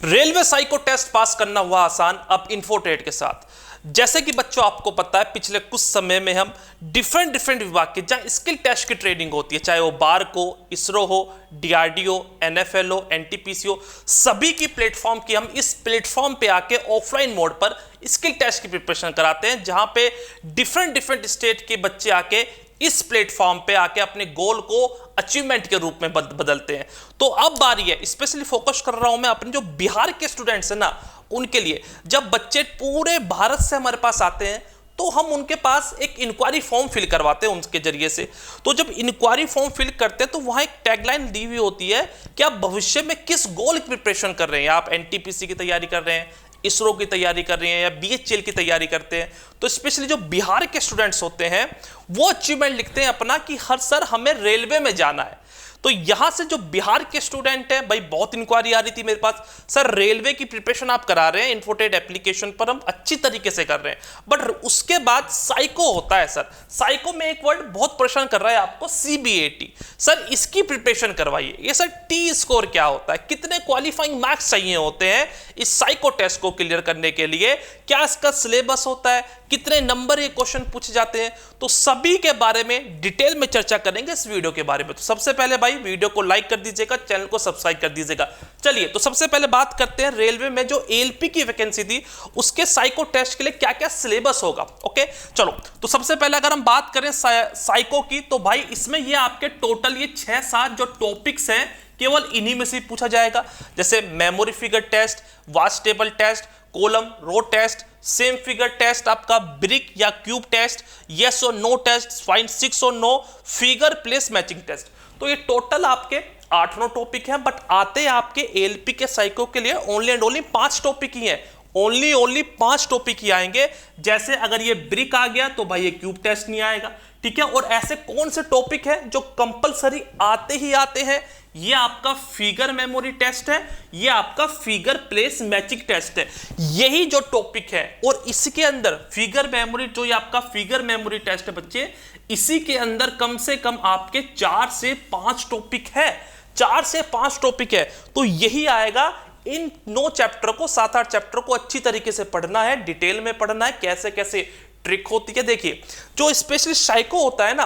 Railway psycho test pass करना हुआ आसान अब इन्फोटेट के साथ। जैसे कि बच्चों आपको पता है पिछले कुछ समय में हम डिफरेंट विभाग के जहां स्किल टेस्ट की ट्रेनिंग होती है, चाहे वो बार को, इसरो हो, डीआरडीओ, एनएफएल हो, एनटीपीसी हो, सभी की प्लेटफॉर्म की हम इस प्लेटफॉर्म पे आके ऑफलाइन मोड पर स्किल टेस्ट की प्रिपरेशन कराते हैं, जहां पे डिफरेंट स्टेट के बच्चे आके इस प्लेटफॉर्म पे आके अपने गोल को अचीवमेंट के रूप में बदलते हैं। तो अब बारी है, स्पेशली फोकस कर रहा हूं मैं अपने जो बिहार के स्टूडेंट्स हैं ना उनके लिए। जब बच्चे पूरे भारत से हमारे पास आते हैं तो हम उनके पास एक इंक्वायरी फॉर्म फिल करवाते हैं उनके जरिए से। तो जब इंक्वायरी फॉर्म फिल करते हैं तो वहां एक टैगलाइन दी हुई होती है कि आप भविष्य में किस गोल की प्रिपरेशन कर रहे हैं। आप एनटीपीसी की तैयारी कर रहे हैं, इसरो की तैयारी कर रहे हैं या बीएचईएल की तैयारी करते हैं। तो स्पेशली जो बिहार के स्टूडेंट्स होते हैं वो अचीवमेंट लिखते हैं अपना कि हर सर हमें रेलवे में जाना है। तो यहां से जो बिहार के स्टूडेंट है भाई, बहुत इंक्वायरी आ रही थी मेरे पास, सर रेलवे की प्रिपरेशन आप करा रहे हैं इन्फोटेट एप्लीकेशन पर, हम अच्छी तरीके से कर रहे हैं, बट उसके बाद साइको होता है सर। साइको में एक वर्ड बहुत परेशान कर रहा है आपको, सीबीएटी। सर इसकी प्रिपरेशन करवाइए। ये सर टी स्कोर क्या होता है, कितने क्वालिफाइंग मार्क्स चाहिए होते हैं इस साइको टेस्ट को क्लियर करने के लिए, क्या इसका सिलेबस होता है, कितने नंबर ये क्वेश्चन पूछे जाते हैं, तो सभी के बारे में डिटेल में चर्चा करेंगे इस वीडियो के बारे में। तो सबसे पहले भाई वीडियो को लाइक कर दीजिएगा, चैनल को सब्सक्राइब कर दीजिएगा। चलिए तो सबसे पहले बात करते हैं रेलवे में जो एएलपी की वैकेंसी थी उसके साइको टेस्ट के लिए क्या क्या सिलेबस होगा। ओके चलो, तो सबसे पहले अगर हम बात करें साइको की, तो भाई इसमें ये आपके टोटल ये 6-7 जो टॉपिक्स हैं केवल इन्हीं में से पूछा जाएगा। जैसे memory figure test, vast table test, column row test, same figure test, आपका ब्रिक या क्यूब टेस्ट, यस और नो टेस्ट, फाइंड 6 और no, figure place matching test. तो ये टोटल आपके 8-9 टॉपिक हैं, बट आते आपके एएलपी के साइको के लिए ओनली एंड ओनली 5 टॉपिक ही हैं। ओनली 5 टॉपिक ही आएंगे। जैसे अगर ये ब्रिक आ गया तो भाई ये क्यूब टेस्ट नहीं आएगा, ठीक है। और ऐसे कौन से टॉपिक है जो कंपलसरी आते ही आते हैं, ये आपका फिगर मेमोरी टेस्ट है, ये आपका फिगर प्लेस मैचिंग टेस्ट है, यही जो टॉपिक है। और इसके अंदर फिगर मेमोरी, जो ये आपका फिगर मेमोरी टेस्ट है बच्चे, इसी के अंदर कम से कम आपके 4 से 5 टॉपिक है, 4 से 5 टॉपिक है। तो यही आएगा। इन 9 चैप्टर को, 7-8 चैप्टर को अच्छी तरीके से पढ़ना है, डिटेल में पढ़ना है, कैसे कैसे ट्रिक होती है। देखिए जो स्पेशली साइको होता है ना,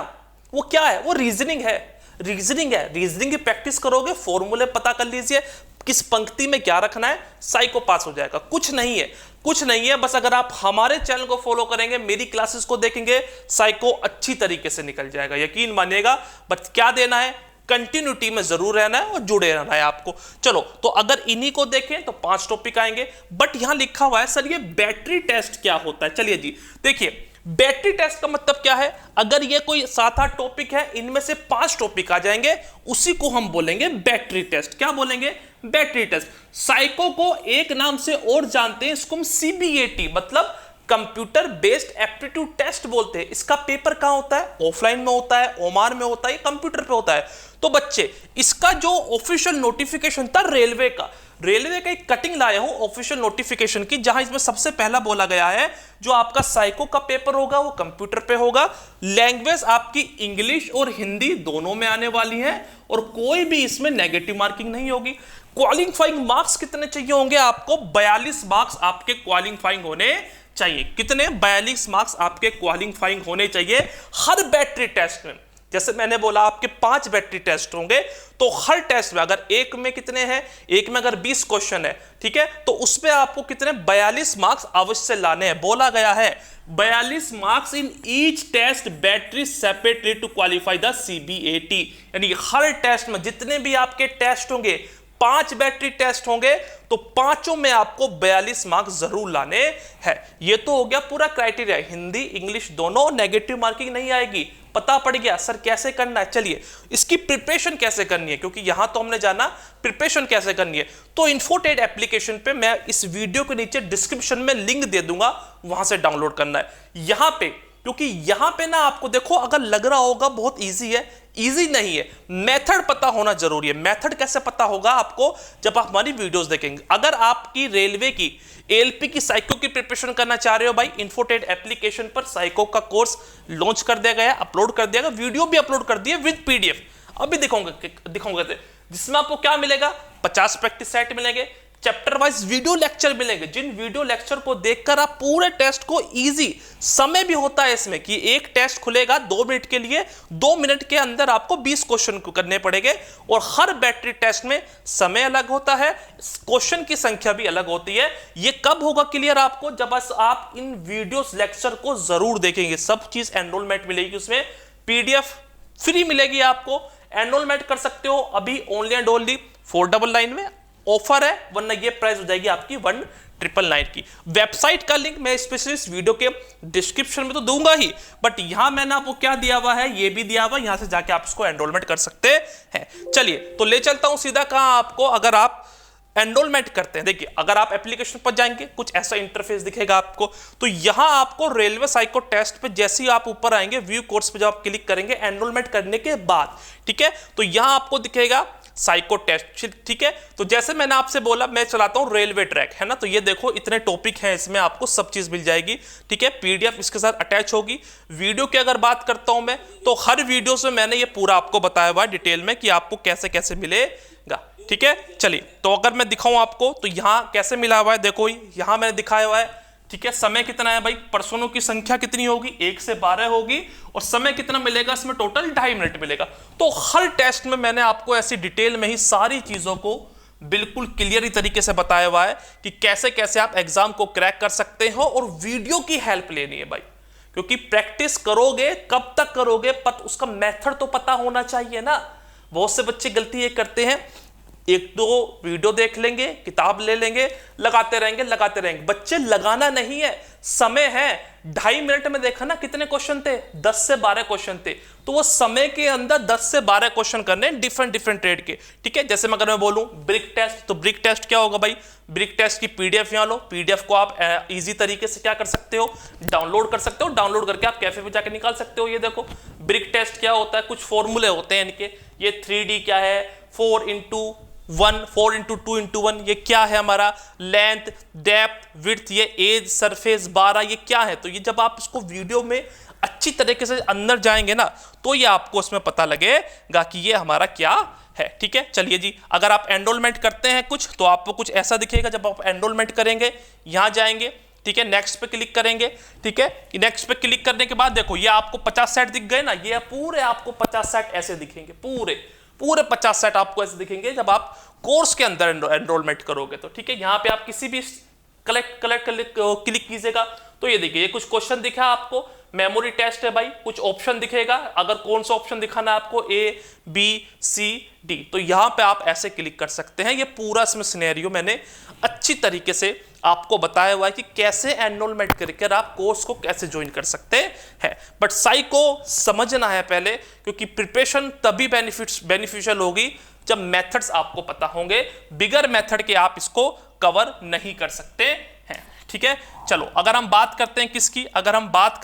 वो क्या है, वो रीजनिंग है। रीजनिंग की प्रैक्टिस करोगे, फॉर्मूले पता कर लीजिए, किस पंक्ति में क्या रखना है, साइको पास हो जाएगा। कुछ नहीं है, बस अगर आप हमारे चैनल को फॉलो करेंगे, मेरी क्लासेस को देखेंगे, साइको अच्छी तरीके से निकल जाएगा, यकीन मानिएगा। बट क्या देना है, कंटिन्यूटी में जरूर रहना है और जुड़े रहना है आपको। चलो तो अगर इन्हीं को देखें तो 5 टॉपिक आएंगे। बट यहां लिखा हुआ है सर ये बैटरी टेस्ट क्या होता है। चलिए जी देखिए, बैटरी टेस्ट का मतलब क्या है, अगर ये कोई 7-8 टॉपिक है, इनमें से 5 टॉपिक आ जाएंगे, उसी को हम बोलेंगे बैटरी टेस्ट। क्या बोलेंगे, बैटरी टेस्ट। साइको को एक नाम से और जानते हैं, इसको हम सीबीएटी मतलब कंप्यूटर बेस्ड एप्टीट्यूड टेस्ट बोलते हैं। इसका पेपर कहां होता है, ऑफलाइन में होता है, ओमान में होता है, कंप्यूटर पे होता है। तो बच्चे इसका जो ऑफिशियल नोटिफिकेशन था रेलवे का एक कटिंग लाया हूं ऑफिशियल नोटिफिकेशन की, जहां इसमें सबसे पहला बोला गया है जो आपका साइको का पेपर होगा वो कंप्यूटर पे होगा। लैंग्वेज आपकी इंग्लिश और हिंदी दोनों में आने वाली है, और कोई भी इसमें नेगेटिव मार्किंग नहीं होगी। क्वालिफाइंग मार्क्स कितने चाहिए होंगे आपको, 42 मार्क्स आपके क्वालिफाइंग होने चाहिए। कितने, 42 मार्क्स आपके क्वालिफाइंग होने चाहिए हर बैटरी टेस्ट में। जैसे मैंने बोला आपके 5 बैटरी टेस्ट होंगे, तो हर टेस्ट में अगर एक में कितने हैं, एक में अगर 20 क्वेश्चन है, ठीक है, तो उसमें आपको कितने 42 मार्क्स अवश्य लाने हैं। बोला गया है 42 marks in each test battery separately to qualify the CBAT. यानी हर टेस्ट में जितने भी आपके टेस्ट होंगे, 5 बैटरी टेस्ट होंगे, तो 5 में आपको 42 मार्क्स जरूर लाने हैं। ये तो हो गया पूरा क्राइटेरिया, हिंदी इंग्लिश दोनों, नेगेटिव मार्किंग नहीं आएगी। पता पड़ गया सर कैसे करना है। चलिए इसकी प्रिपरेशन कैसे करनी है, क्योंकि यहां तो हमने जाना प्रिपरेशन कैसे करनी है। तो इन्फोटेट एप्लीकेशन पे मैं इस वीडियो के नीचे डिस्क्रिप्शन में लिंक दे दूंगा, वहां से डाउनलोड करना है। यहां पे, क्योंकि यहां पे ना आपको देखो अगर लग रहा होगा बहुत इजी है, इजी नहीं है, मेथड पता होना जरूरी है। मेथड कैसे पता होगा आपको, जब आप हमारी वीडियोस देखेंगे। अगर आपकी रेलवे की एएलपी की साइको की प्रिपरेशन करना चाह रहे हो भाई, इन्फोटेट एप्लीकेशन पर साइको का कोर्स लॉन्च कर दिया गया, अपलोड कर दिया गया, वीडियो भी अपलोड कर दिए विद पीडीएफ। अभी दिखाऊंगा जिसमें आपको क्या मिलेगा, 50 प्रैक्टिस सेट मिलेंगे, चैप्टर वाइज वीडियो लेक्चर मिलेंगे, जिन वीडियो लेक्चर को देखकर आप पूरे टेस्ट को इजी, समय भी होता है इसमें कि एक टेस्ट खुलेगा 2 मिनट के लिए, 2 मिनट के अंदर आपको 20 क्वेश्चन करने पड़ेंगे और हर बैटरी टेस्ट में समय अलग होता है, क्वेश्चन की संख्या भी अलग होती है। ये कब होगा क्लियर आपको, जब बस आप इन वीडियो लेक्चर को जरूर देखेंगे। सब चीज एनरोलमेंट मिलेगी, उसमें पीडीएफ फ्री मिलेगी आपको, एनरोलमेंट कर सकते हो अभी ओनली एंड ओनली 499 में ऑफर है, वरना ये प्राइस हो जाएगी आपकी 1999 की। वेबसाइट का लिंक मैं स्पेशली इस वीडियो के डिस्क्रिप्शन में तो दूंगा ही, बट यहां मैंने आपको क्या दिया हुआ है, ये भी दिया हुआ है, यहां से जाके आप इसको एनरोलमेंट कर सकते हैं। चलिए तो ले चलता हूं सीधा कहां आपको, अगर आप एनरोलमेंट करते हैं, देखिए अगर आप एप्लीकेशन पर जाएंगे कुछ ऐसा इंटरफेस दिखेगा आपको, तो यहां आपको रेलवे साइको टेस्ट पे जैसे ही आप ऊपर आएंगे व्यू कोर्स पे जब आप क्लिक करेंगे एनरोलमेंट करने के बाद, ठीक है, तो यहां आपको दिखेगा साइको टेस्ट, ठीक है। तो जैसे मैंने आपसे बोला मैं चलाता हूं रेलवे ट्रैक, है ना, तो ये देखो इतने टॉपिक हैं इसमें, आपको सब चीज मिल जाएगी, ठीक है, पीडीएफ इसके साथ अटैच होगी। वीडियो की अगर बात करता हूं मैं, तो हर वीडियो से मैंने ये पूरा आपको बताया हुआ है डिटेल में कि आपको कैसे कैसे मिलेगा, ठीक है। चलिए तो अगर मैं दिखाऊं आपको तो यहां कैसे मिला हुआ है, देखो यहां मैंने दिखाया हुआ है, ठीक है। समय कितना है भाई, पर्सनों की संख्या कितनी होगी, 1 से 12 होगी, और समय कितना मिलेगा इसमें, टोटल 2.5 मिनट मिलेगा। तो हर टेस्ट में मैंने आपको ऐसी डिटेल में ही सारी चीजों को बिल्कुल क्लियर तरीके से बताया हुआ है कि कैसे कैसे आप एग्जाम को क्रैक कर सकते हो, और वीडियो की हेल्प लेनी है भाई, क्योंकि प्रैक्टिस करोगे कब तक करोगे, पर उसका मेथड तो पता होना चाहिए ना। बहुत से बच्चे गलती ये करते हैं, 1-2 वीडियो देख लेंगे, किताब ले लेंगे, लगाते रहेंगे। बच्चे लगाना नहीं है, समय है। 2.5 मिनट में देखा ना कितने क्वेश्चन थे, 10 से 12 क्वेश्चन थे, तो वो समय के अंदर 10 से 12 क्वेश्चन करने डिफरेंट ट्रेड के, ठीक है। जैसे अगर मैं बोलूं ब्रिक टेस्ट, तो ब्रिक टेस्ट क्या होगा भाई, ब्रिक टेस्ट की पीडीएफ यहां लो, पीडीएफ को आप इजी तरीके से क्या कर सकते हो, डाउनलोड कर सकते हो, डाउनलोड करके आप कैफे पे जाके निकाल सकते हो। ये देखो ब्रिक टेस्ट क्या होता है, कुछ फॉर्मूले होते हैं इनके, ये 3D क्या है, 4x1, 4x2x1, ये क्या है हमारा, लेंथ, डेप्थ, विड्थ, ये एज, सरफेस 12, ये क्या है। तो ये जब आप इसको वीडियो में अच्छी तरीके से अंदर जाएंगे ना, तो ये आपको उसमें पता लगेगा कि ये हमारा क्या है, ठीक है। चलिए जी, अगर आप एनरोलमेंट करते हैं कुछ, तो आपको कुछ ऐसा दिखेगा। जब आप एनरोलमेंट करेंगे, यहां जाएंगे, ठीक है, नेक्स्ट पे क्लिक करेंगे, ठीक है। नेक्स्ट पे क्लिक करने के बाद देखो ये आपको 50 सेट दिख गए ना, ये पूरे आपको 50 सेट ऐसे दिखेंगे, पूरे 50 सेट आपको ऐसे दिखेंगे जब आप कोर्स के अंदर एनरोलमेंट करोगे तो, ठीक है। यहां पे आप किसी भी क्लिक कीजिएगा, तो ये देखिए ये कुछ क्वेश्चन दिखा आपको, मेमोरी टेस्ट है भाई, कुछ ऑप्शन दिखेगा, अगर कौन सा ऑप्शन दिखाना है आपको, A, B, C, D, तो यहां पे आप ऐसे क्लिक कर सकते हैं। ये पूरा इसमें सिनेरियो मैंने अच्छी तरीके से आपको बताया हुआ है कि कैसे एनरोलमेंट करके आप कोर्स को कैसे ज्वाइन कर सकते हैं। बट साइको समझना है पहले, क्योंकि प्रिपरेशन तभी बेनिफिशियल होगी जब मेथड्स आपको पता होंगे, बिगर मेथड के आप इसको कवर नहीं कर सकते हैं, ठीक है। चलो अगर हम बात करते हैं किसकी, अगर हम बात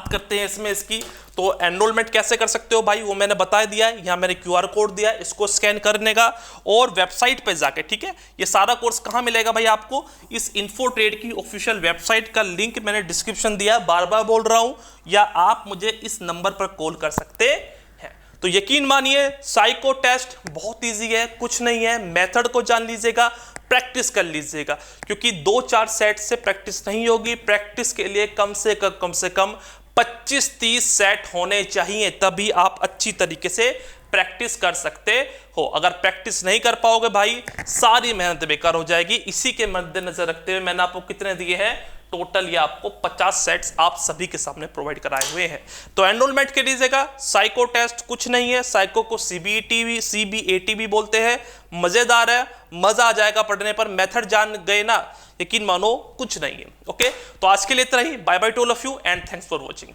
करते हैं इसमें इसकी, तो एनरोलमेंट कैसे कर सकते हो भाई, वो मैंने बता दिया है। यहाँ मैंने QR कोड दिया है, इसको स्कैन करने का और वेबसाइट पे जाके, ठीक है। ये सारा कोर्स कहाँ मिलेगा भाई आपको, इस इन्फोट्रेड की ऑफिशियल वेबसाइट का लिंक मैंने डिस्क्रिप्शन दिया है, बार बार बोल रहा हूँ, या आप मुझे इस नंबर पर कॉल कर सकते हैं। तो यकीन मानिए साइको टेस्ट बहुत ईजी है, कुछ नहीं है, मेथड को जान लीजिएगा, प्रैक्टिस कर लीजिएगा, क्योंकि 2-4 सेट से प्रैक्टिस नहीं होगी। प्रैक्टिस के लिए कम से कम 25-30 सेट होने चाहिए, तभी आप अच्छी तरीके से प्रैक्टिस कर सकते हो। अगर प्रैक्टिस नहीं कर पाओगे भाई, सारी मेहनत बेकार हो जाएगी। इसी के मद्देनजर रखते हुए मैंने आपको कितने दिए हैं, टोटल ये आपको 50 सेट्स आप सभी के सामने प्रोवाइड कराए हुए हैं। तो एनरोलमेंट के लीजिएगा। साइको टेस्ट कुछ नहीं है, साइको को CBAT भी बोलते हैं। मजेदार है, मजा आ जाएगा पढ़ने पर, मेथड जान गए ना, यकीन मानो कुछ नहीं है। ओके, तो आज के लिए इतना ही। Bye bye to all of you and thanks for watching.